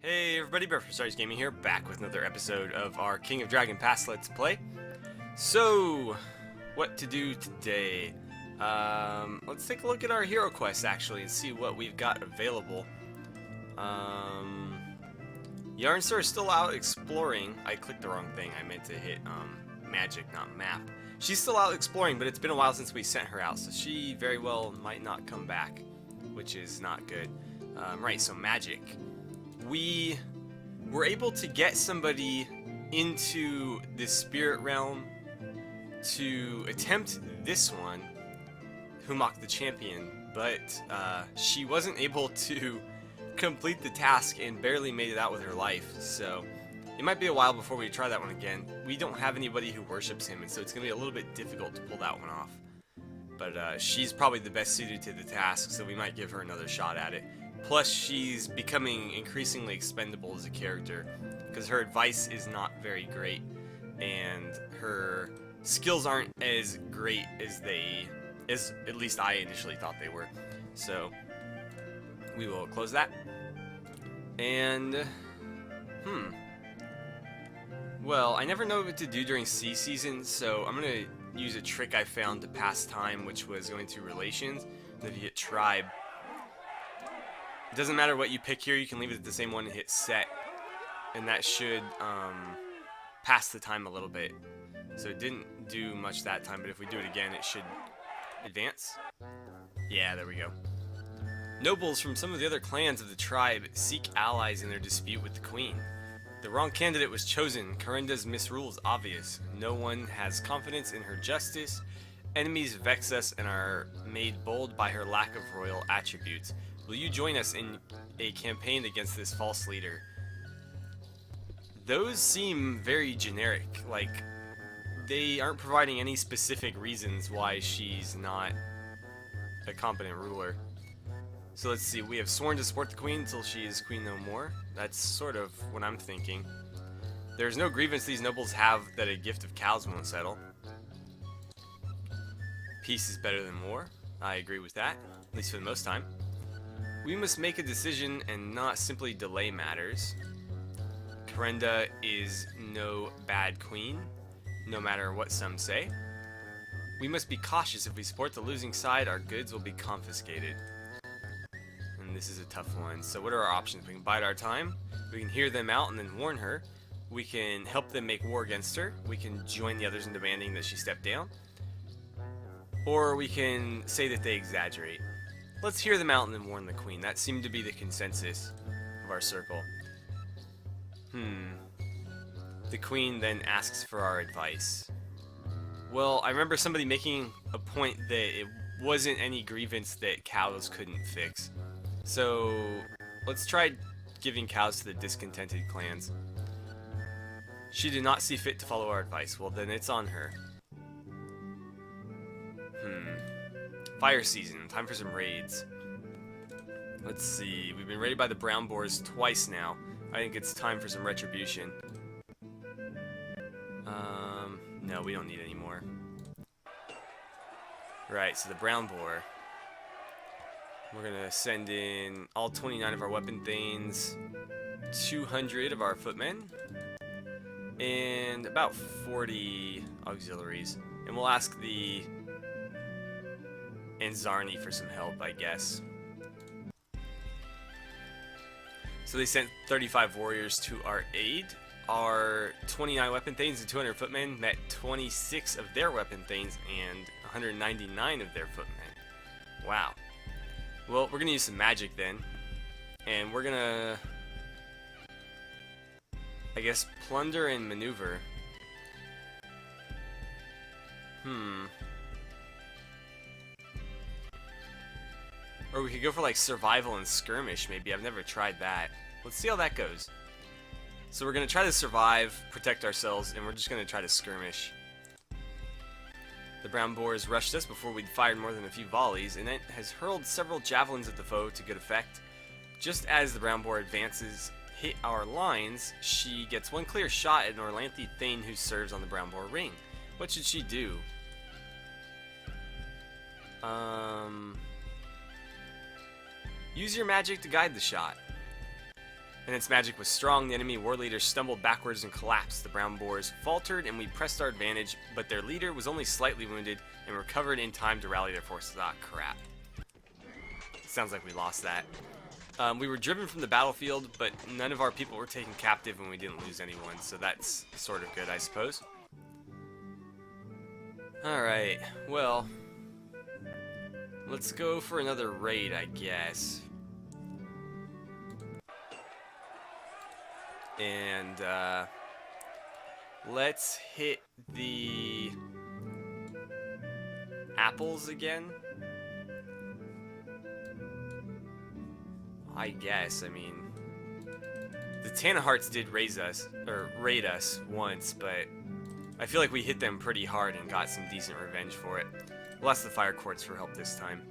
Hey everybody, AstartesGaming here, back with another episode of our King of Dragon Pass Let's Play. So, what to do today? Let's take a look at our hero quest actually and see what we've got available. Yarnstar is still out exploring. I clicked the wrong thing. I meant to hit magic, not map. She's still out exploring, but it's been a while since we sent her out, so she very well might not come back, which is not good. Right, so magic. We were able to get somebody into the spirit realm to attempt this one, Humak the Champion, but she wasn't able to complete the task and barely made it out with her life, so it might be a while before we try that one again. We don't have anybody who worships him, and so it's going to be a little bit difficult to pull that one off. But she's probably the best suited to the task, so we might give her another shot at it. Plus, she's becoming increasingly expendable as a character, because her advice is not very great, and her skills aren't as great as at least I initially thought they were. So, we will close that. And, well, I never know what to do during sea season, so I'm going to use a trick I found to pass time, which was going through relations. And if you hit tribe, it doesn't matter what you pick here, you can leave it at the same one and hit set, and that should pass the time a little bit. So it didn't do much that time, but if we do it again, it should advance. Yeah, there we go. Nobles from some of the other clans of the tribe seek allies in their dispute with the queen. The wrong candidate was chosen. Corinda's misrule is obvious. No one has confidence in her justice. Enemies vex us and are made bold by her lack of royal attributes. Will you join us in a campaign against this false leader? Those seem very generic. Like, they aren't providing any specific reasons why she's not a competent ruler. So let's see, we have sworn to support the queen until she is queen no more. That's sort of what I'm thinking. There's no grievance these nobles have that a gift of cows won't settle. Peace is better than war. I agree with that, at least for the most time. We must make a decision and not simply delay matters. Corinda is no bad queen, no matter what some say. We must be cautious. If we support the losing side, our goods will be confiscated. And this is a tough one. So what are our options? We can bide our time. We can hear them out and then warn her. We can help them make war against her. We can join the others in demanding that she step down. Or we can say that they exaggerate. Let's hear them out and then warn the queen. That seemed to be the consensus of our circle. The queen then asks for our advice. Well, I remember somebody making a point that it wasn't any grievance that cows couldn't fix. So, let's try giving cows to the discontented clans. She did not see fit to follow our advice. Well, then it's on her. Fire season. Time for some raids. Let's see. We've been raided by the brown boars twice now. I think it's time for some retribution. No, we don't need any more. Right, so the brown boar. We're gonna send in all 29 of our weapon thanes, 200 of our footmen, and about 40 auxiliaries. And we'll ask the Anzarni for some help, I guess. So they sent 35 warriors to our aid. Our 29 weapon thanes and 200 footmen met 26 of their weapon thanes and 199 of their footmen. Wow. Well, we're gonna use some magic then, and we're gonna, I guess, plunder and maneuver. Or we could go for like survival and skirmish maybe. I've never tried that. Let's see how that goes. So we're going to try to survive, protect ourselves, and we're just going to try to skirmish. The brown boars rushed us before we'd fired more than a few volleys, and it has hurled several javelins at the foe to good effect. Just as the brown boar advances, hit our lines, she gets one clear shot at an Orlanthe Thane who serves on the brown boar ring. What should she do? Use your magic to guide the shot. and its magic was strong. The enemy war leader stumbled backwards and collapsed. The brown boars faltered, and we pressed our advantage, but their leader was only slightly wounded and recovered in time to rally their forces. Ah, crap. Sounds like we lost that. We were driven from the battlefield, but none of our people were taken captive, and we didn't lose anyone, so that's sort of good, I suppose. Alright, well, let's go for another raid, I guess. And, let's hit the apples again. I guess, I mean, the Tanaharts did raid us once, but I feel like we hit them pretty hard and got some decent revenge for it. We'll ask the fire courts for help this time.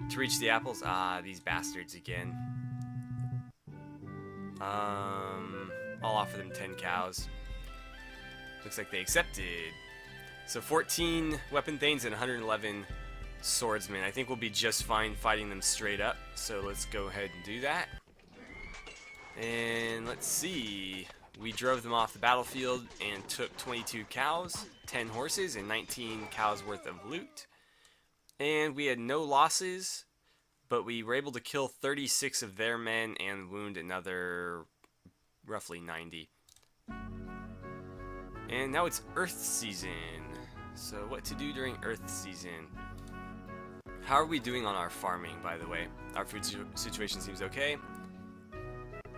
To reach the apples? Ah, these bastards again. I'll offer them 10 cows. Looks like they accepted. So 14 weapon thanes and 111 swordsmen. I think we'll be just fine fighting them straight up. So let's go ahead and do that. And let's see. We drove them off the battlefield and took 22 cows, 10 horses, and 19 cows worth of loot. And we had no losses, but we were able to kill 36 of their men and wound another roughly 90. And now it's Earth season. So what to do during Earth season? How are we doing on our farming, by the way? Our food situation seems okay.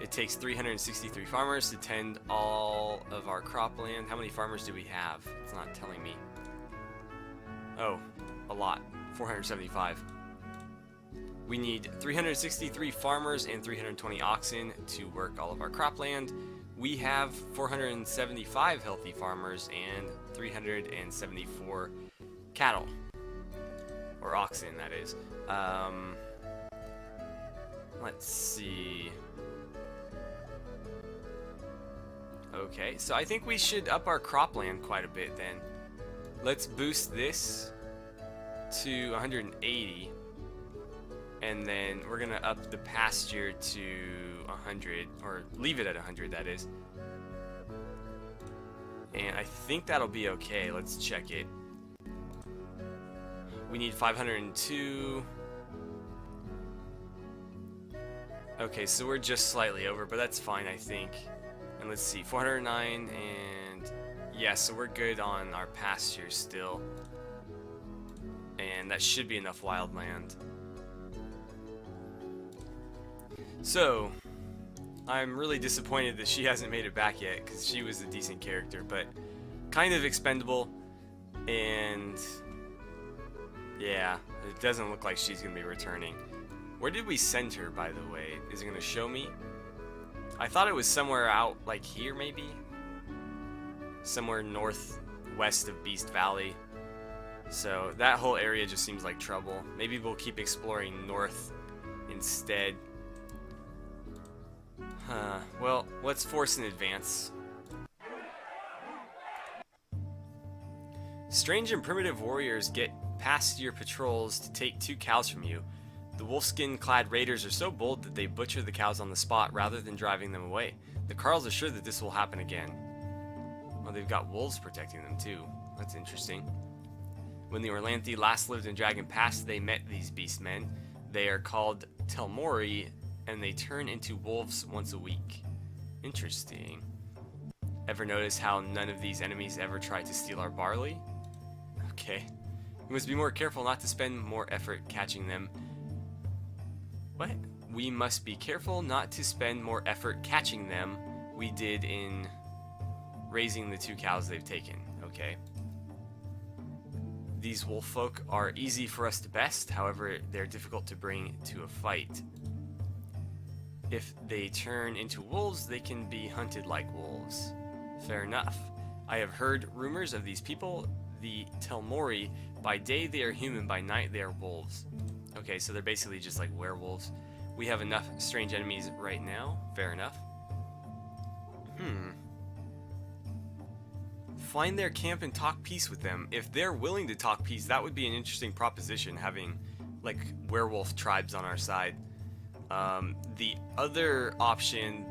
It takes 363 farmers to tend all of our cropland. How many farmers do we have? It's not telling me. Oh, a lot. 475. We need 363 farmers and 320 oxen to work all of our cropland. We have 475 healthy farmers and 374 cattle. Or oxen, that is. Let's see. Okay, so I think we should up our cropland quite a bit then. Let's boost this to 180. And then we're gonna up the pasture to 100, or leave it at 100, that is. And I think that'll be okay. Let's check it. We need 502. Okay, so we're just slightly over, but that's fine, I think. And let's see, 409, and yeah, so we're good on our pasture still. And that should be enough wildland. So, I'm really disappointed that she hasn't made it back yet, because she was a decent character, but kind of expendable, and yeah, it doesn't look like she's going to be returning. Where did we send her, by the way? Is it going to show me? I thought it was somewhere out, like here, maybe? Somewhere northwest of Beast Valley. So, that whole area just seems like trouble. Maybe we'll keep exploring north instead. Well, let's force an advance. Strange and primitive warriors get past your patrols to take 2 cows from you. The wolfskin-clad raiders are so bold that they butcher the cows on the spot rather than driving them away. The Carls are sure that this will happen again. Well, they've got wolves protecting them too. That's interesting. When the Orlanthi last lived in Dragon Pass, they met these beastmen. They are called Telmori, and they turn into wolves once a week. Interesting. Ever notice how none of these enemies ever try to steal our barley? Okay. We must be more careful not to spend more effort catching them. What? We must be careful not to spend more effort catching them. We did in raising the 2 cows they've taken. Okay. These wolf folk are easy for us to best, however, they're difficult to bring to a fight. If they turn into wolves, they can be hunted like wolves. Fair enough. I have heard rumors of these people, the Telmori. By day they are human, by night they are wolves. Okay, so they're basically just like werewolves. We have enough strange enemies right now. Fair enough. Find their camp and talk peace with them. If they're willing to talk peace, that would be an interesting proposition, having like werewolf tribes on our side. The other option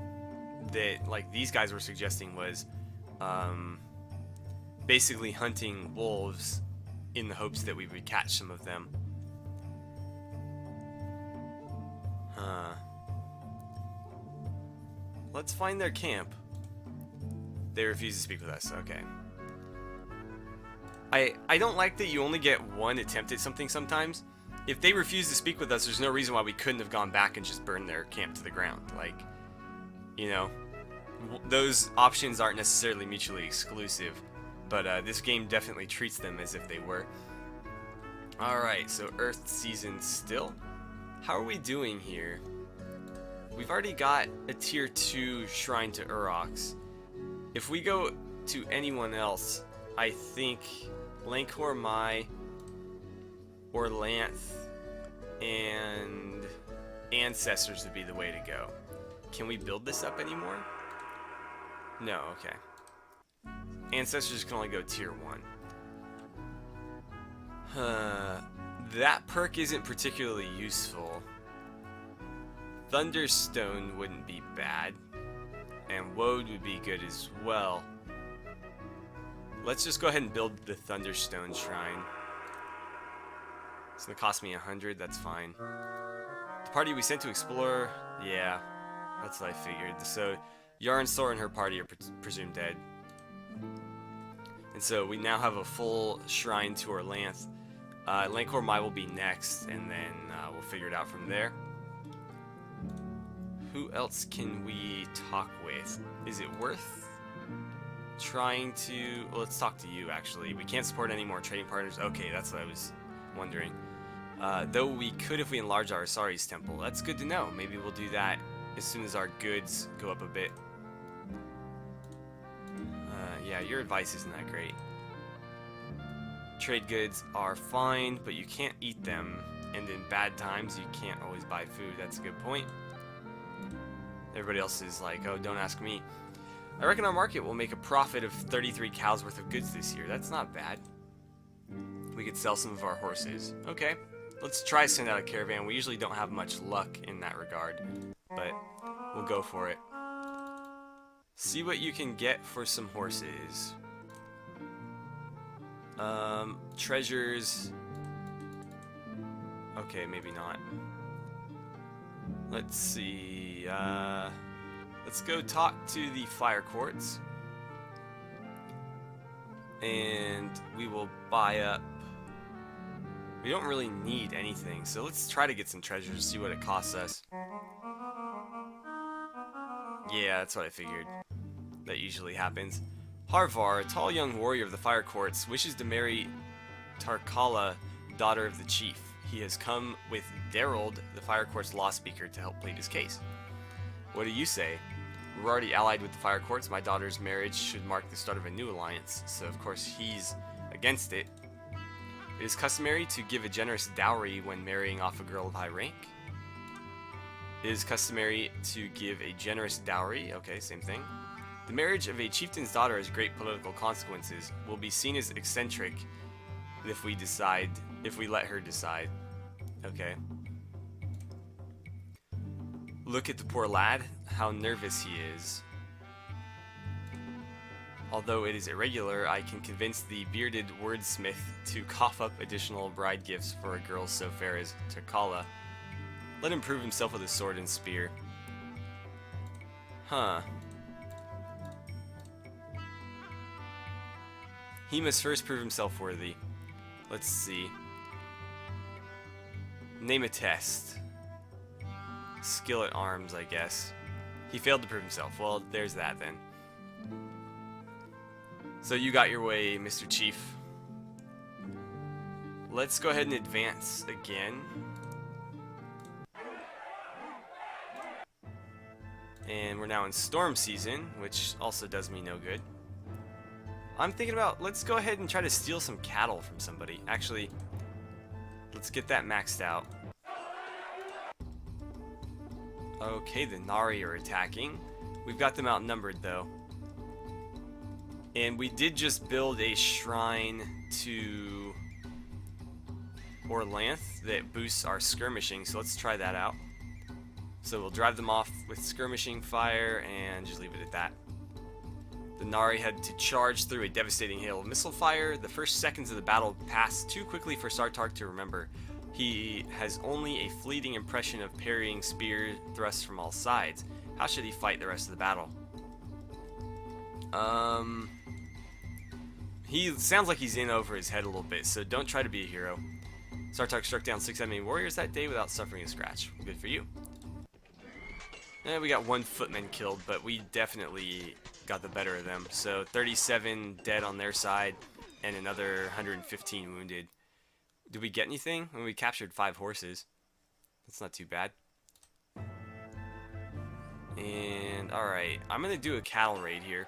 that like these guys were suggesting was basically hunting wolves in the hopes that we would catch some of them. Let's find their camp. They refuse to speak with us. Okay. I don't like that you only get one attempt at something sometimes. If they refuse to speak with us, there's no reason why we couldn't have gone back and just burned their camp to the ground. Like, you know, those options aren't necessarily mutually exclusive, but this game definitely treats them as if they were. Alright, so Earth season still. How are we doing here? We've already got a tier 2 shrine to Urox. If we go to anyone else, I think Lancor Mai or Lanth and Ancestors would be the way to go. Can we build this up anymore? No, okay. Ancestors can only go tier 1. That perk isn't particularly useful. Thunderstone wouldn't be bad, and Woad would be good as well. Let's just go ahead and build the Thunderstone Shrine. It's gonna cost me 100, that's fine. The party we sent to explore, yeah, that's what I figured. So, Yarnsor and her party are presumed dead. And so we now have a full shrine to our Lanth. Lancor Mai will be next, and then we'll figure it out from there. Who else can we talk with? Is it worth trying to... Well, let's talk to you, actually. We can't support any more trading partners. Okay, that's what I was wondering. Though we could if we enlarge our Asari's temple. That's good to know. Maybe we'll do that as soon as our goods go up a bit. Yeah, your advice isn't that great. Trade goods are fine, but you can't eat them. And in bad times, you can't always buy food. That's a good point. Everybody else is like, oh, don't ask me. I reckon our market will make a profit of 33 cows worth of goods this year. That's not bad. We could sell some of our horses. Okay, let's try to send out a caravan. We usually don't have much luck in that regard, but we'll go for it. See what you can get for some horses. Treasures. Okay, maybe not. Let's see. Let's go talk to the fire courts. And we will buy up. We don't really need anything, so let's try to get some treasures, see what it costs us. Yeah, that's what I figured. That usually happens. Harvar, a tall young warrior of the fire courts, wishes to marry Tarkala, daughter of the chief. He has come with Darold, the fire court's law speaker, to help plead his case. What do you say? We're already allied with the fire courts. My daughter's marriage should mark the start of a new alliance, so of course he's against it. It is customary to give a generous dowry when marrying off a girl of high rank. It is customary to give a generous dowry. Okay, same thing. The marriage of a chieftain's daughter has great political consequences. Will be seen as eccentric if we let her decide. Okay. Look at the poor lad, how nervous he is. Although it is irregular, I can convince the bearded wordsmith to cough up additional bride gifts for a girl so fair as Takala. Let him prove himself with a sword and spear. Huh. He must first prove himself worthy. Let's see. Name a test. Skill at arms, I guess. He failed to prove himself. Well, there's that then. So you got your way, Mr. Chief. Let's go ahead and advance again. And we're now in storm season, which also does me no good. I'm thinking about, let's go ahead and try to steal some cattle from somebody. Actually, let's get that maxed out. Okay, the Nari are attacking. We've got them outnumbered though. And we did just build a shrine to Orlanth that boosts our skirmishing, so let's try that out. So we'll drive them off with skirmishing fire and just leave it at that. The Nari had to charge through a devastating hail of missile fire. The first seconds of the battle passed too quickly for Sartark to remember. He has only a fleeting impression of parrying spear thrusts from all sides. How should he fight the rest of the battle? He sounds like he's in over his head a little bit, so don't try to be a hero. Sartark struck down 6 enemy warriors that day without suffering a scratch. Good for you. And we got 1 footman killed, but we definitely got the better of them. So 37 dead on their side, and another 115 wounded. Did we get anything? Well, we captured 5 horses. That's not too bad. And alright, I'm gonna do a cattle raid here.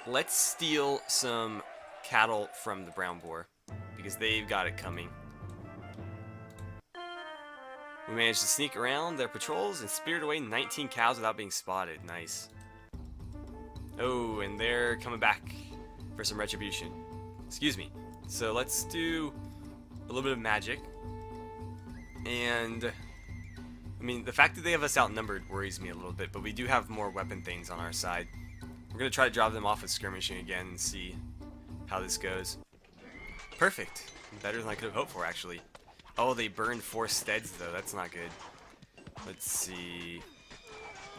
Let's steal some cattle from the brown boar, because they've got it coming. We managed to sneak around their patrols and spirit away 19 cows without being spotted. Nice. Oh, and they're coming back for some retribution. Excuse me. So let's do a little bit of magic. And I mean, the fact that they have us outnumbered worries me a little bit, but we do have more weapon things on our side. We're going to try to drive them off with skirmishing again and see how this goes. Perfect. Better than I could have hoped for, actually. Oh, they burned 4 steads, though. That's not good. Let's see.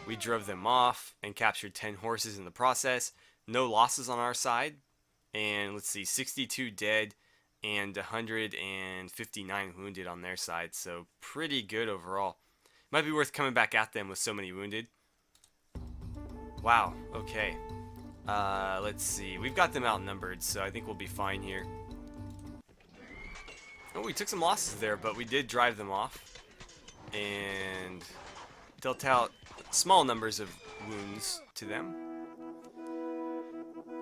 We drove them off and captured 10 horses in the process. No losses on our side. And let's see, 62 dead and 159 wounded on their side. So pretty good overall. Might be worth coming back at them with so many wounded. Wow, okay. Let's see. We've got them outnumbered, so I think we'll be fine here. Oh, we took some losses there, but we did drive them off. And dealt out small numbers of wounds to them.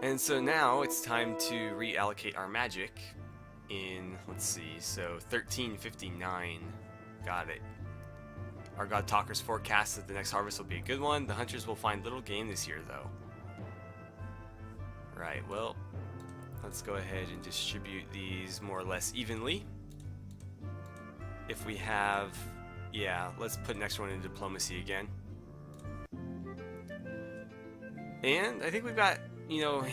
And so now it's time to reallocate our magic in, let's see, so 1359. Got it. Our God Talkers forecast that the next harvest will be a good one. The hunters will find little game this year, though. Right, well, let's go ahead and distribute these more or less evenly. If we have, yeah, let's put next one in diplomacy again. And I think we've got, you know, a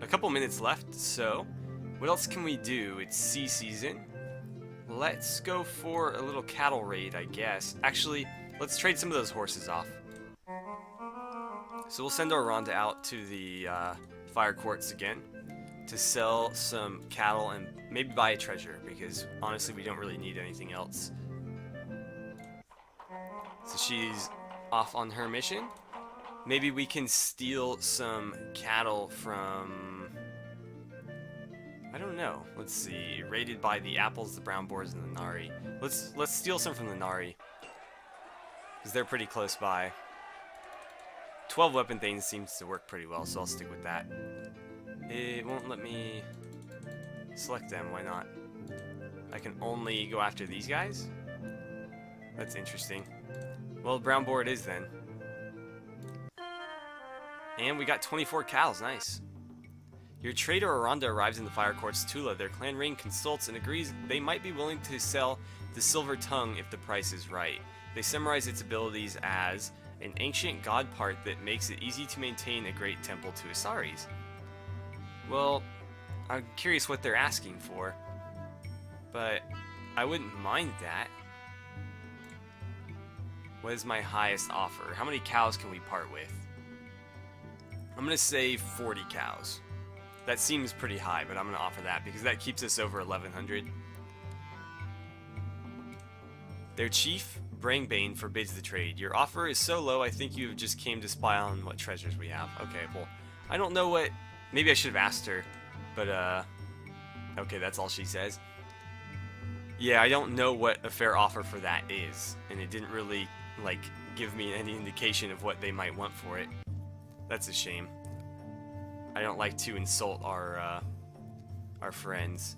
couple minutes left. So what else can we do? It's sea season. Let's go for a little cattle raid, I guess. Actually, let's trade some of those horses off. So we'll send our Rhonda out to the fire courts again to sell some cattle and maybe buy a treasure, because honestly we don't really need anything else. So she's off on her mission. Maybe we can steal some cattle from, I don't know. Let's see. Raided by the apples, the brown boars, and the Nari. Let's steal some from the Nari, because they're pretty close by. 12 weapon things seems to work pretty well, so I'll stick with that. It won't let me select them. Why not? I can only go after these guys? That's interesting. Well, brown boar it is then. And we got 24 cows. Nice. Your trader Aranda arrives in the fire courts Tula. Their clan ring consults and agrees they might be willing to sell the silver tongue if the price is right. They summarize its abilities as an ancient god part that makes it easy to maintain a great temple to Asaris. Well, I'm curious what they're asking for, but I wouldn't mind that. What is my highest offer? How many cows can we part with? I'm gonna say 40 cows. That seems pretty high, but I'm gonna offer that because that keeps us over 1100. Their chief, Brangbane, forbids the trade. Your offer is so low, I think you just came to spy on what treasures we have. Okay, well, I don't know what... Maybe I should have asked her, but, okay, that's all she says. Yeah, I don't know what a fair offer for that is, and it didn't really, like, give me any indication of what they might want for it. That's a shame. I don't like to insult our friends.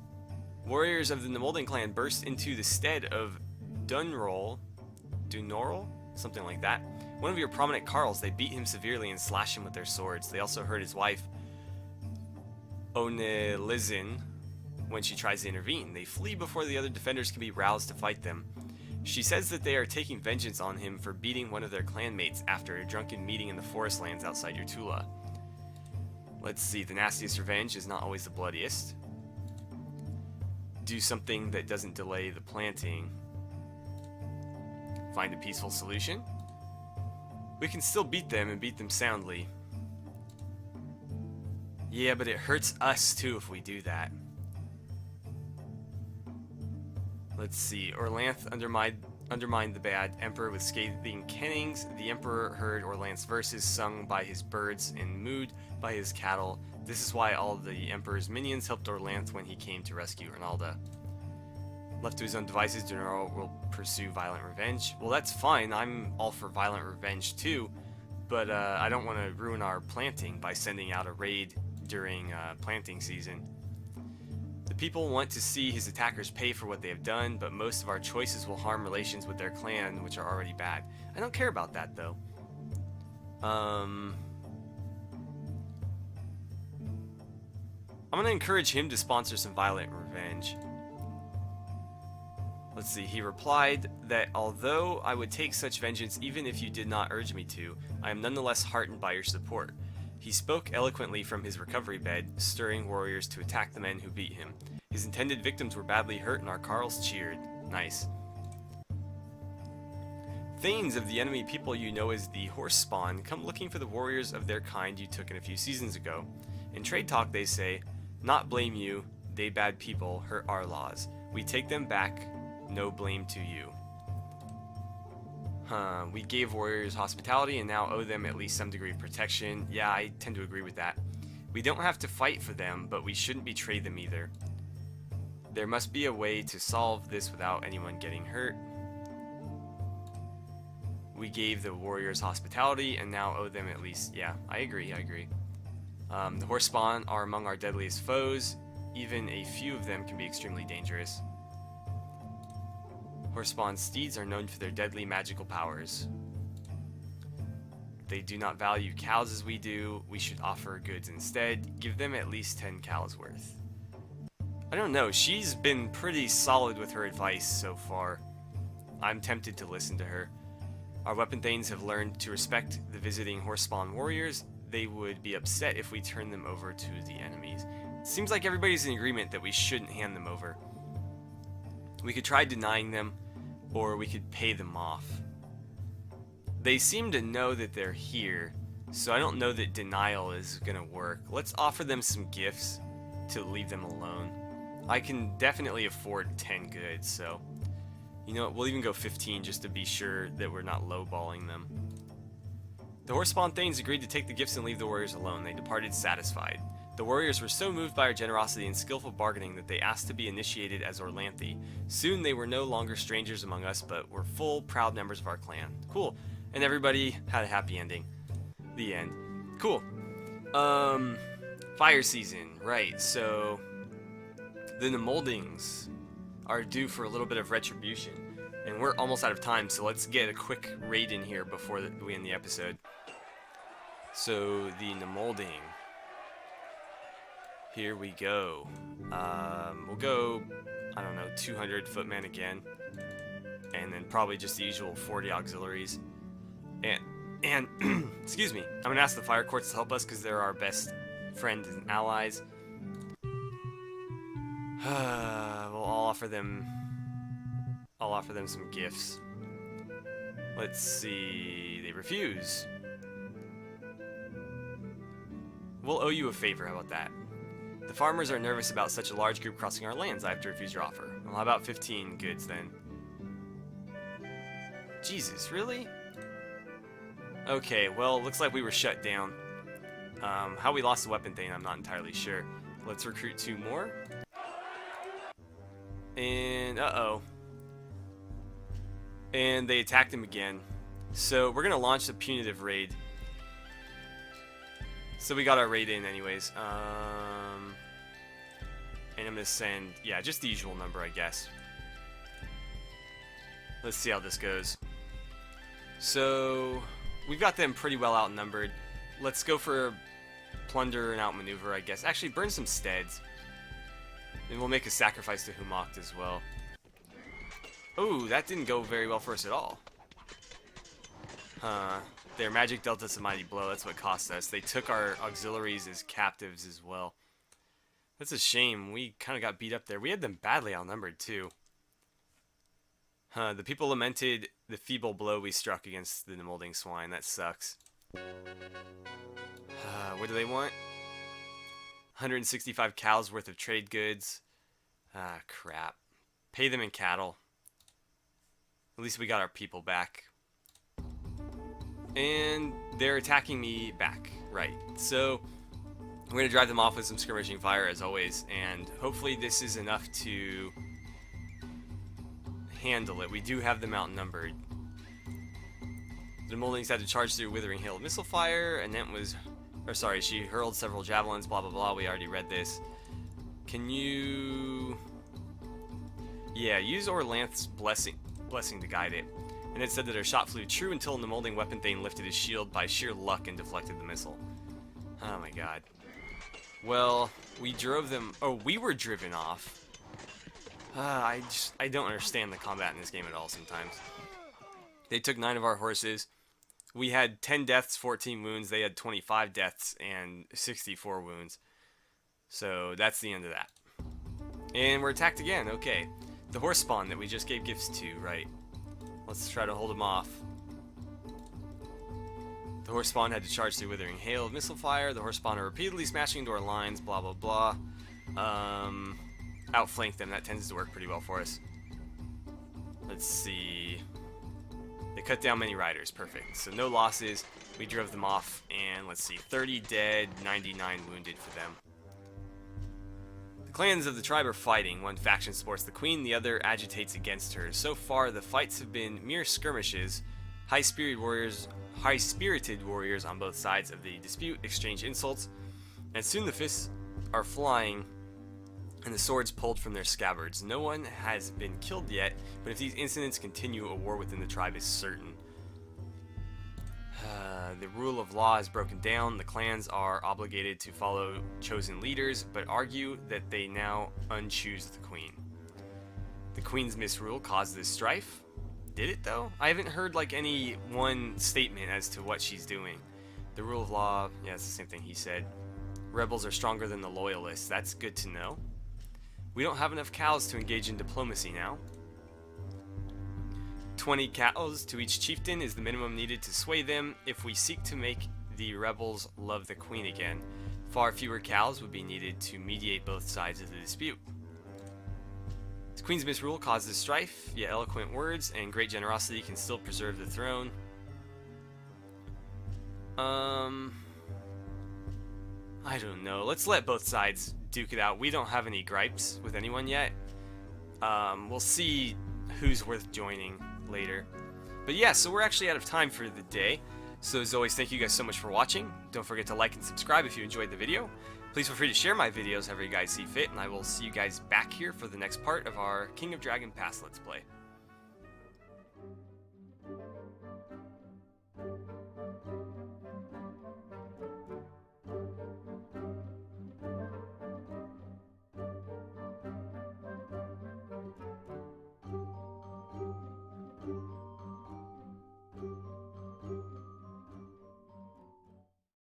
Warriors of the Nemolden clan burst into the stead of Dunroll, something like that. One of your prominent carls. They beat him severely and slashed him with their swords. They also hurt his wife, Onelizin, when she tries to intervene. They flee before the other defenders can be roused to fight them. She says that they are taking vengeance on him for beating one of their clanmates after a drunken meeting in the forest lands outside your Tula. Let's see, the nastiest revenge is not always the bloodiest. Do something that doesn't delay the planting. Find a peaceful solution. We can still beat them and beat them soundly. Yeah, but it hurts us too if we do that. Let's see. Orlanth undermined the bad Emperor with scathing kennings. The Emperor heard Orlanth's verses sung by his birds and mooed by his cattle. This is why all the Emperor's minions helped Orlanth when he came to rescue Ronalda. Left to his own devices, General will pursue violent revenge. Well, that's fine. I'm all for violent revenge too, but I don't want to ruin our planting by sending out a raid during planting season. The people want to see his attackers pay for what they have done, but most of our choices will harm relations with their clan, which are already bad. I don't care about that, though. I'm going to encourage him to sponsor some violent revenge. Let's see, he replied that although I would take such vengeance even if you did not urge me to, I am nonetheless heartened by your support. He spoke eloquently from his recovery bed, stirring warriors to attack the men who beat him. His intended victims were badly hurt and our Carls cheered. Nice. Thanes of the enemy people you know as the Horse Spawn come looking for the warriors of their kind you took in a few seasons ago. In trade talk they say, not blame you, they bad people, hurt our laws. We take them back, no blame to you. We gave warriors hospitality and now owe them at least some degree of protection. Yeah, I tend to agree with that. We don't have to fight for them, but we shouldn't betray them either. There must be a way to solve this without anyone getting hurt. We gave the warriors hospitality and now owe them at least... Yeah, I agree. The horse spawn are among our deadliest foes. Even a few of them can be extremely dangerous. Horse-spawn steeds are known for their deadly magical powers. They do not value cows as we do. We should offer goods instead. Give them at least 10 cows worth. I don't know. She's been pretty solid with her advice so far. I'm tempted to listen to her. Our weapon thanes have learned to respect the visiting horse-spawn warriors. They would be upset if we turn them over to the enemies. It seems like everybody's in agreement that we shouldn't hand them over. We could try denying them, or we could pay them off. They seem to know that they're here, so I don't know that denial is gonna work. Let's offer them some gifts to leave them alone. I can definitely afford 10 goods, so you know what, we'll even go 15 just to be sure that we're not lowballing them. The horse-spawn thanes agreed to take the gifts and leave the warriors alone. They departed satisfied. The warriors were so moved by our generosity and skillful bargaining that they asked to be initiated as Orlanthi. Soon they were no longer strangers among us, but were full, proud members of our clan. Cool. And everybody had a happy ending. The end. Cool. Fire season. Right, so the Nemoldings are due for a little bit of retribution. And we're almost out of time, so let's get a quick raid in here before we end the episode. So, the Nemolding. Here we go. We'll go, I don't know, 200 footmen again. And then probably just the usual 40 auxiliaries. And excuse me, I'm going to ask the fire courts to help us because they're our best friends and allies. I'll offer them some gifts. Let's see, they refuse. We'll owe you a favor, how about that? The farmers are nervous about such a large group crossing our lands. I have to refuse your offer. Well, how about 15 goods then? Jesus, really? Okay, well, looks like we were shut down. How we lost the weapon thing, I'm not entirely sure. Let's recruit 2 more. And, uh-oh. And they attacked him again. So, we're gonna launch the punitive raid. So we got our raid in anyways. And I'm going to send, yeah, just the usual number, I guess. Let's see how this goes. So, we've got them pretty well outnumbered. Let's go for plunder and outmaneuver, I guess. Actually, burn some steads. And we'll make a sacrifice to Humacht as well. Oh, that didn't go very well for us at all. Their magic dealt us a mighty blow. That's what cost us. They took our auxiliaries as captives as well. That's a shame. We kind of got beat up there. We had them badly outnumbered too. The people lamented the feeble blow we struck against the molding swine. That sucks. What do they want? 165 cows worth of trade goods. Ah, crap. Pay them in cattle. At least we got our people back. And they're attacking me back. Right. So we're going to drive them off with some skirmishing fire as always. And hopefully this is enough to handle it. We do have them outnumbered. The moldings had to charge through withering hail of missile fire. Annette was... Or sorry, she hurled several javelins, blah blah blah. We already read this. Can you... Yeah, use Orlanth's blessing to guide it. And it said that her shot flew true until the molding weapon thing lifted his shield by sheer luck and deflected the missile. Oh my god. Well, we drove them... Oh, we were driven off. I don't understand the combat in this game at all sometimes. They took 9 of our horses. We had 10 deaths, 14 wounds. They had 25 deaths and 64 wounds. So that's the end of that. And we're attacked again. Okay. The horse spawn that we just gave gifts to, right. Let's try to hold him off. The horse spawn had to charge through withering hail of missile fire. The horse spawn are repeatedly smashing into our lines, blah blah blah. Outflank them. That tends to work pretty well for us. Let's see. They cut down many riders. Perfect. So no losses. We drove them off. And let's see. 30 dead, 99 wounded for them. The clans of the tribe are fighting. One faction supports the queen, the other agitates against her. So far, the fights have been mere skirmishes. High-spirited warriors on both sides of the dispute exchange insults. And soon the fists are flying and the swords pulled from their scabbards. No one has been killed yet, but if these incidents continue, a war within the tribe is certain. The rule of law is broken down. The clans are obligated to follow chosen leaders, but argue that they now unchoose the queen. The queen's misrule caused this strife. Did it though? I haven't heard like any one statement as to what she's doing. The rule of law, yeah, it's the same thing he said. Rebels are stronger than the loyalists. That's good to know. We don't have enough cows to engage in diplomacy now. 20 cows to each chieftain is the minimum needed to sway them if we seek to make the rebels love the queen again. Far fewer cows would be needed to mediate both sides of the dispute. The queen's misrule causes strife, yet eloquent words and great generosity can still preserve the throne. I don't know. Let's let both sides duke it out. We don't have any gripes with anyone yet. We'll see who's worth joining later. But yeah, so we're actually out of time for the day. So as always, thank you guys so much for watching. Don't forget to like and subscribe if you enjoyed the video. Please feel free to share my videos however you guys see fit, and I will see you guys back here for the next part of our King of Dragon Pass Let's Play.